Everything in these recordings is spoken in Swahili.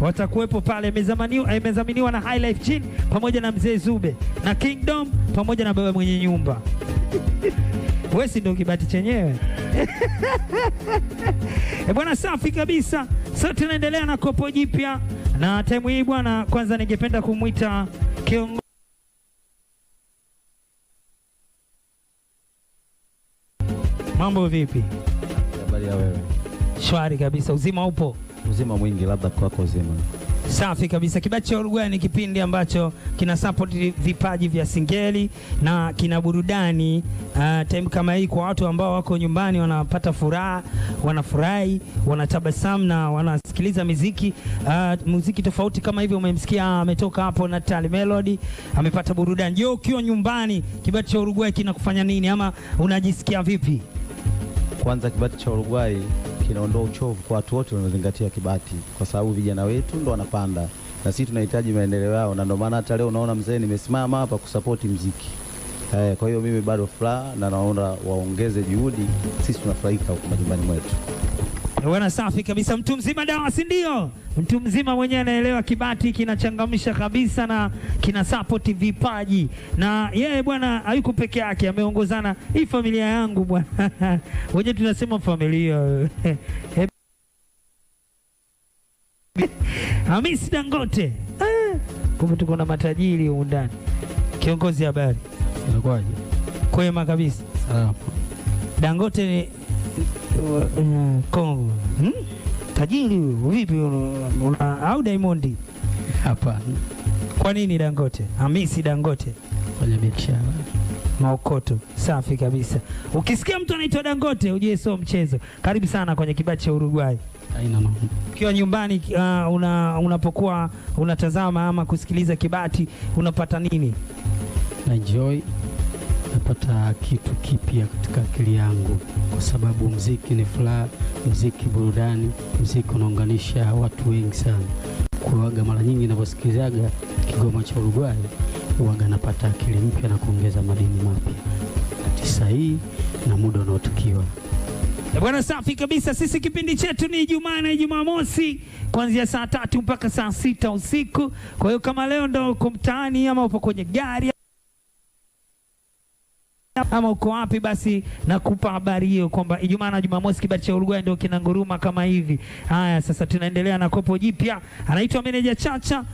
watakuwepo pale. Imezaminiwa na High Life Gin pamoja na Mzee Zube na Kingdom pamoja na baba mwenye nyumba. Wewe si ndio kibati chenyewe? Bwana, safi kabisa. Sasa tunaendelea na kopo jipya na time hii bwana, kwanza ningependa kumuita kiongozi. Mambo vipi? Habari ya wewe? Shwari kabisa. Uzima upo? Uzima mwingi, labda kwako uzima. Safi kabisa. Kibati cha Uruguay ni kipindi ambacho kina support vipaji vya singeli na kina burudani time kama hii kwa watu ambao wako nyumbani wanapata furaha, wanafurahi, wanatabasamu na wanasikiliza muziki tofauti kama hivi. Umemsikia ametoka hapo Natali Melody, amepata burudani. Je, ukiwa nyumbani Kibati cha Uruguay kinakufanya nini ama unajisikia vipi? Kwanza Kibati cha Uruguay kinaondoa uchovu kwa watu wote wanaozingatia kibati, kwa sababu vijana wetu ndo wanapanda na sisi tunahitaji maendeleo yao, na ndio maana hata leo unaona mzee nimesimama hapa kusapoti muziki. Kwa hiyo mimi bado furaha na naona waongeze juhudi, sisi tunafurahika huko majumbani mwetu. Bwana, safi kabisa. Mtu mzima dawa, si ndio? Mtu mzima mwenyewe anaelewa kibati kinachangamsha kabisa na kina support vipaji, na yeye bwana hayuko peke yake, ameongozana hii familia yangu bwana. Wenyewe tunasema familia. Hamisi Dangote. Kumbe tuko na matajiri huko ndani. Kiongozi, habari? Inakuaje? Kwema kabisa. Salama. Dangote ni Kongo. Tajiri vipi au Diamond? Hapana. Kwa nini Dangote? Hamisi Dangote. Fanya biashara. Maokoto. Safi kabisa. Ukisikia mtu anaitwa Dangote ujue sio mchezo. Karibu sana kwenye Kibati cha Uruguay. Haina mambo. Ukiwa nyumbani unapokuwa unatazama ama kusikiliza Kibati unapata nini? Na enjoy. Napata kitu kipya katika akili yangu, kwa sababu muziki ni furaha, muziki burudani, muziki unaunganisha watu wengi sana. Kuaga mara nyingi ninaposikilizaga Kigoma cha Uruguay huaga napata akili mpya na kuongeza madini mapya sahihi na muda unaotukiwa. Bwana, safi kabisa. Sisi kipindi chetu ni Ijumaa na Jumamosi kuanzia saa 3 mpaka saa 6 usiku. Kwa hiyo kama leo ndo uko mtaani ama upo kwenye gari ama uko wapi, basi nakupa habari hiyo kwamba Ijumaa na Jumamosi Kibati cha Uruguay ndio kinanguruma kama hivi. Haya, sasa tunaendelea na kopo jipya. Anaitwa Meneja Chacha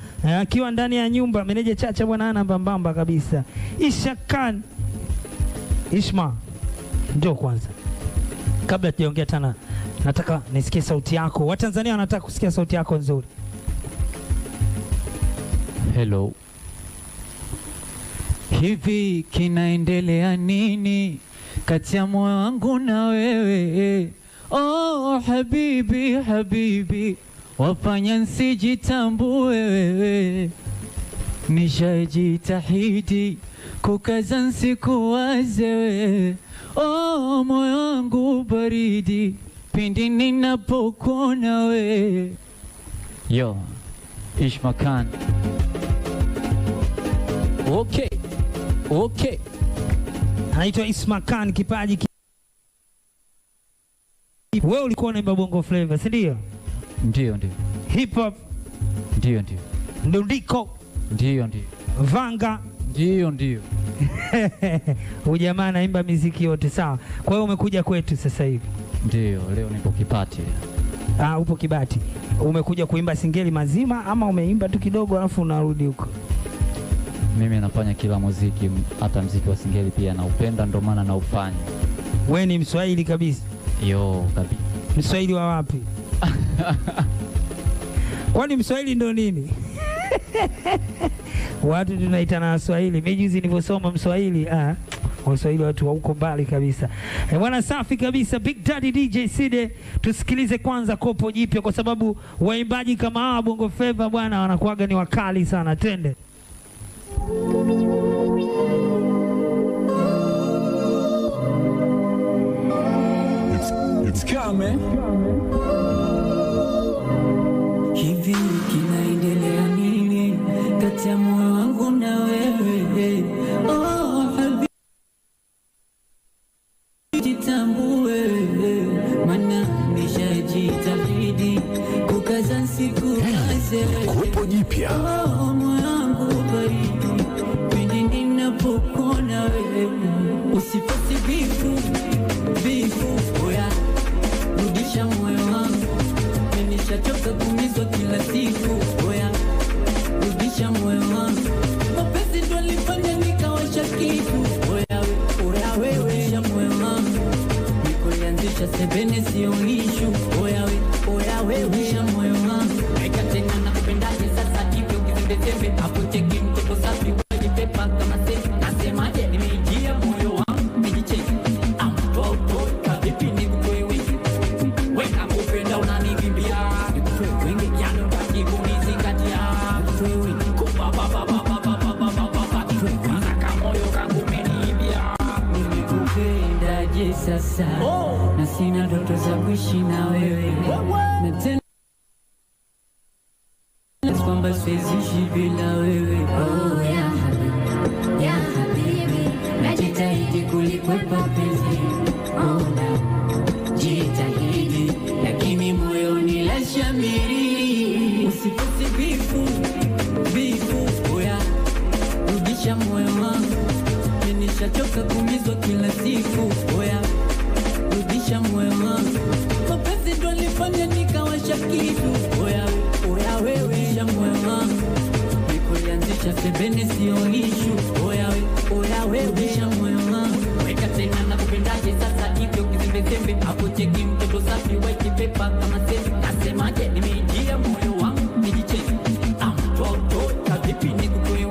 akiwa ndani ya nyumba. Meneja Chacha bwana ana mbambamba kabisa. Ishakan Ishma, ndio kwanza kabla tujaongea tena nataka nisikie sauti yako. Watanzania wanataka kusikia sauti yako nzuri. Hello. Hivi kinaendelea nini kati ya moyo wangu na wewe? Oh habibi, habibi, wafanya nsijitambue wewe. Nishajitahidi kukaza nsikuwaze wewe. Oh moyo wangu baridi pindi ninapokuona wewe. Yo, Ishma Khan. Okay. Anaitwa Ishma Khan, kipaji wewe ulikuwa unaimba bongo flavor, si ndio? Ndio. Hip hop? Ndio. Ndundiko? Ndio. Vanga? Ndio. Ujamaa anaimba muziki yote, sawa. Kwa hiyo umekuja kwetu sasa hivi? Ndio, leo nipo Kibati. Upo Kibati. Umekuja kuimba singeli mazima ama umeimba tu kidogo alafu unarudi huko? Mimi nafanya kila muziki, hata muziki wa singeli pia naupenda, ndio maana naufanya. Wewe ni Mswahili kabisa? Yo, kabisa. Mswahili wa wapi? Kwani Mswahili ndo nini? Watu tunaitana Waswahili. Mimi juzi nilivyosoma Mswahili, Waswahili watu wa huko mbali kabisa. Bwana, safi kabisa. Big Daddy DJ Side, tusikilize kwanza kopo jipya kwa sababu waimbaji kama hawa bongo flava bwana wanakuaga ni wakali sana. Twende. It's coming. Hivi kinaendelea nini kati ya moyo wangu na wewe? Oh habibi, jitambue, maana nishajitahidi kukaza siku Kopo jipya. Moyo wangu baridi pindi ninapokuona wewe. Usipasi bifu oya, rudisha moyo wangu, nishachoka kumizwa kila siku. Oya, rudisha moyo wangu, mapenzi ndo alifanya nikawasha kitu. Oya wewe, rudisha moyo wangu, nikoanzisha sebene sio ishu. Oya wewe, rudisha moyo wangu, weka tena na kupendaje sasa hivi ukizembezembe hapo cheki mtoto safi wewe pepa kama sema nasemaje nimejia moyo wangu nijicheki amtoto kavipi nikuwe weka kupenda unanikimbia wengi jana baki kunizingatia wewe kuba baba kwanza moyo kangu umeniibia nimekupendaje sasa na sina ndoto za kuishi na wewe na tena kwamba siwezi bila wewe. Oh ya habibi, najitahidi kulikwepa penzi. Oh jitahidi, lakini moyoni la shamiri. Usipasi bifu, oya, rudisha moyo wangu, nishachoka kumizwa kila siku. Oya, rudisha moyo wangu, mapenzi ndo alifanya nikawasha kitu. Oya wewe, rudisha moyo wangu, nikuanzisha sebene sio ishu. Oya wewe, rudisha moyo wangu, weka tena na kupendaje sasa hivi ukizembezembe hapo cheki mtoto safi weki pepa kama sema nasemaje nimejia moyo wangu nijicheki amtoto kavipi nikuwe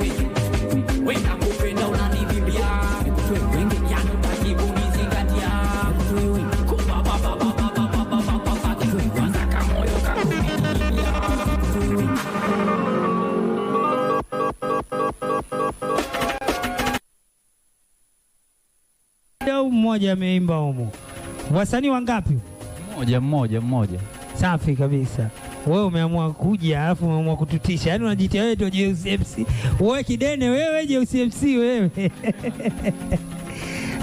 weka kupenda unanivimbia wengi jana baki kunizingatia wewe kuba baba kwanza kama moyo kangu umeniibia. Mmoja ameimba humo. Wasanii wangapi? Mmoja. Safi kabisa. Wewe umeamua kuja alafu umeamua kututisha. Yaani unajitia wewe ndio Jeusi MC. Wewe kidene wewe Jeusi MC wewe.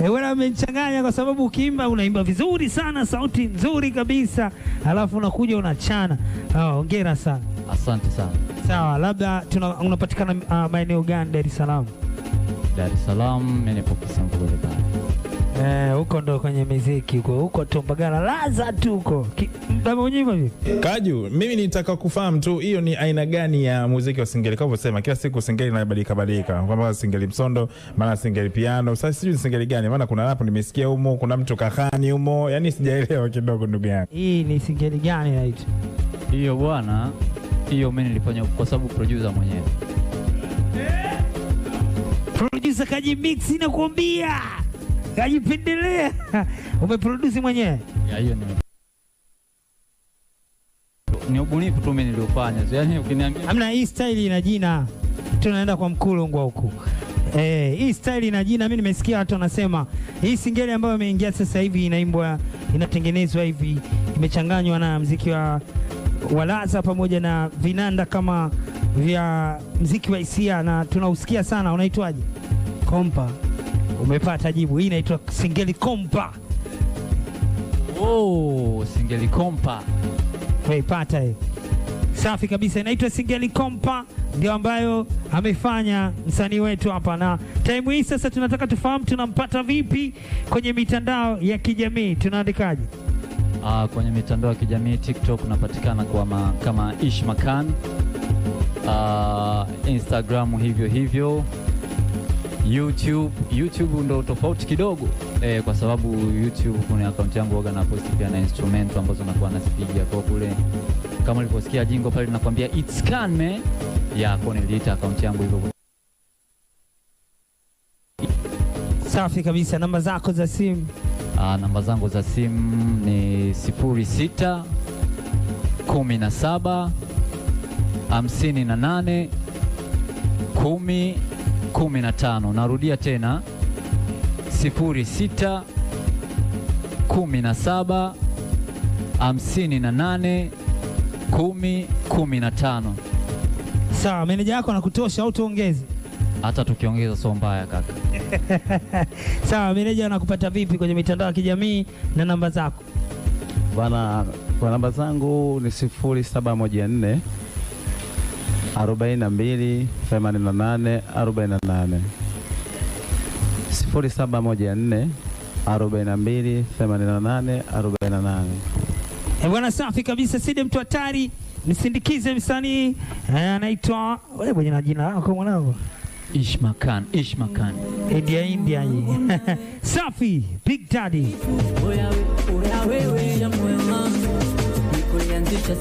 Wewe umechanganya kwa sababu ukiimba unaimba vizuri sana, sauti nzuri kabisa. Alafu unakuja unachana. Hongera sana. Asante sana. Sawa, labda unapatikana maeneo gani Dar es Salaam? Dar es Salaam, mimi nipo Kisambule pale. Huko ndo kwenye muziki huko Tombagala laza tu huko. Mbona mwenyewe hivi? Kaju, mimi nitaka kufahamu tu hiyo ni aina gani ya muziki wa singeli? Kama unasema kila siku singeli inabadilika. Kwamba singeli msondo, mara singeli piano. Sasa sijui singeli gani? Maana kuna hapo nimesikia humo, kuna mtu kahani humo. Yaani sijaelewa kidogo ndugu yangu. Hii ni singeli gani right? Hiyo bwana, hiyo mimi nilifanya kwa sababu producer mwenyewe. Producer kajimix na kuambia. Kajipendelea. Umeproduce mwenyewe? Ya hiyo ni ubunifu tu mimi niliofanya. Yaani ukiniambia hamna hii style ina jina. Tunaenda kwa Mkulungwa huko. Hii style ina jina. Mimi nimesikia watu wanasema hii singeli ambayo imeingia sasa hivi inaimbwa, inatengenezwa hivi, imechanganywa na muziki wa walaza pamoja na vinanda kama vya muziki wa hisia na tunausikia sana. Unaitwaje? Kompa. Umepata jibu. Hii inaitwa singeli kompa. singeli kompa. Umeipata hii. Safi kabisa, inaitwa singeli kompa, ndio ambayo amefanya msanii wetu hapa. Na time hii sasa tunataka tufahamu tunampata vipi kwenye mitandao ya kijamii, tunaandikaje? Kwenye mitandao ya kijamii TikTok unapatikana kama Ishmakan, Instagram hivyo. YouTube ndo tofauti kidogo kwa sababu YouTube kuna account yangu waga na post pia na instrument ambazo nakuwa nazipiga kwa kule, kama uliposikia jingo pale nakwambia it's can man ya kwa niliita account yangu hivyo. Safi kabisa. Namba zako za simu? Namba zangu za simu ni 06 17 58 10 15. Narudia tena 06 17 58 10 15. Sawa, meneja yako anakutosha au tuongeze? Hata tukiongeza sio mbaya kaka. Sawa, meneja anakupata vipi kwenye mitandao ya kijamii na namba zako? Bwana, kwa namba zangu ni 0714 42 88 48 0714 42 88 48. Bwana safi kabisa, Sidi mtu hatari. Nisindikize msanii anaitwa wewe mwenye jina lako mwanangu. Ishmakan. India hii. Safi, Big Daddy. Oya wewe ya moyo wangu nikulianzisha